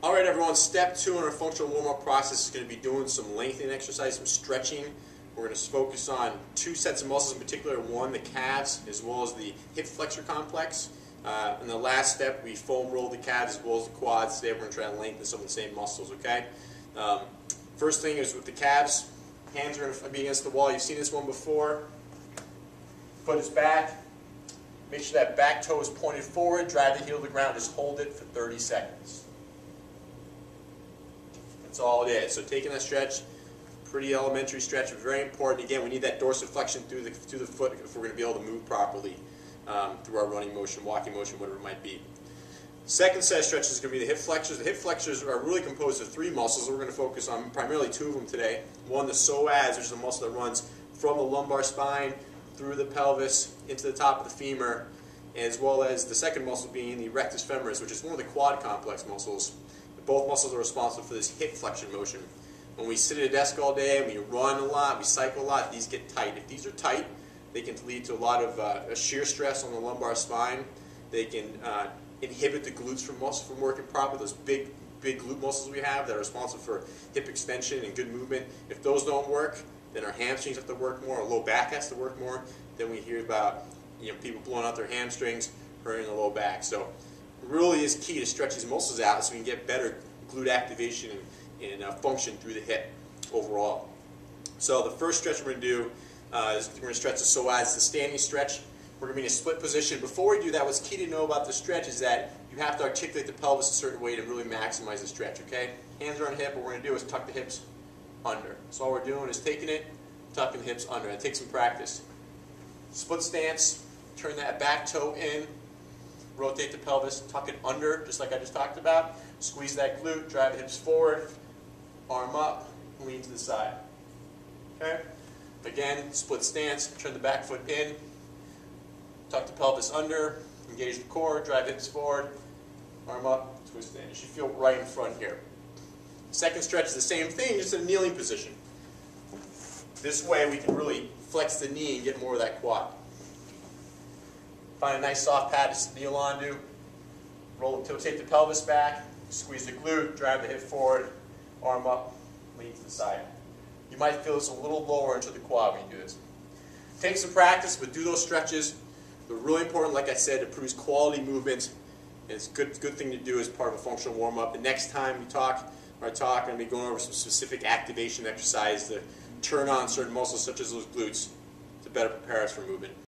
All right, everyone, step 2 in our functional warm-up process is going to be doing some lengthening exercise, some stretching. We're going to focus on 2 sets of muscles in particular, one, the calves, as well as the hip flexor complex. In the last step, we foam roll the calves as well as the quads. Today, we're going to try to lengthen some of the same muscles, okay? First thing is with the calves, hands are going to be against the wall. You've seen this one before. Foot is back. Make sure that back toe is pointed forward. Drive the heel to the ground. Just hold it for 30 seconds. That's all it is. So taking that stretch, pretty elementary stretch, but very important. Again, we need that dorsiflexion through the foot if we're going to be able to move properly through our running motion, walking motion, whatever it might be. Second set of stretches is going to be the hip flexors. The hip flexors are really composed of 3 muscles. We're going to focus on primarily 2 of them today. One, the psoas, which is a muscle that runs from the lumbar spine through the pelvis into the top of the femur, as well as the second muscle being the rectus femoris, which is one of the quad complex muscles. Both muscles are responsible for this hip flexion motion. When we sit at a desk all day, we run a lot, we cycle a lot, these get tight. If these are tight, they can lead to a lot of shear stress on the lumbar spine. They can inhibit the glutes from working properly, those big glute muscles we have that are responsible for hip extension and good movement. If those don't work, then our hamstrings have to work more, our low back has to work more. Then we hear about people blowing out their hamstrings, hurting the low back. So it really is key to stretch these muscles out so we can get better glute activation and function through the hip overall. So the first stretch we're going to do is we're going to stretch the psoas. It's a standing stretch. We're going to be in a split position. Before we do that, what's key to know about the stretch is that you have to articulate the pelvis a certain way to really maximize the stretch, okay? Hands are on hip. What we're going to do is tuck the hips under. So all we're doing is taking it, tucking the hips under. It takes some practice. Split stance, turn that back toe in, rotate the pelvis, tuck it under, just like I just talked about. Squeeze that glute, drive the hips forward, arm up, lean to the side. Okay? Again, split stance, turn the back foot in, tuck the pelvis under, engage the core, drive hips forward, arm up, twist in. You should feel right in front here. Second stretch is the same thing, just in a kneeling position. This way we can really flex the knee and get more of that quad. Find a nice soft pad to kneel onto. Rotate the pelvis back, squeeze the glute, drive the hip forward, arm up, lean to the side. You might feel this a little lower into the quad when you do this. Take some practice, but do those stretches. They're really important, like I said, to produce quality movement. And it's a good thing to do as part of a functional warm-up. The next time we talk, I'm going to be going over some specific activation exercise to turn on certain muscles, such as those glutes, to better prepare us for movement.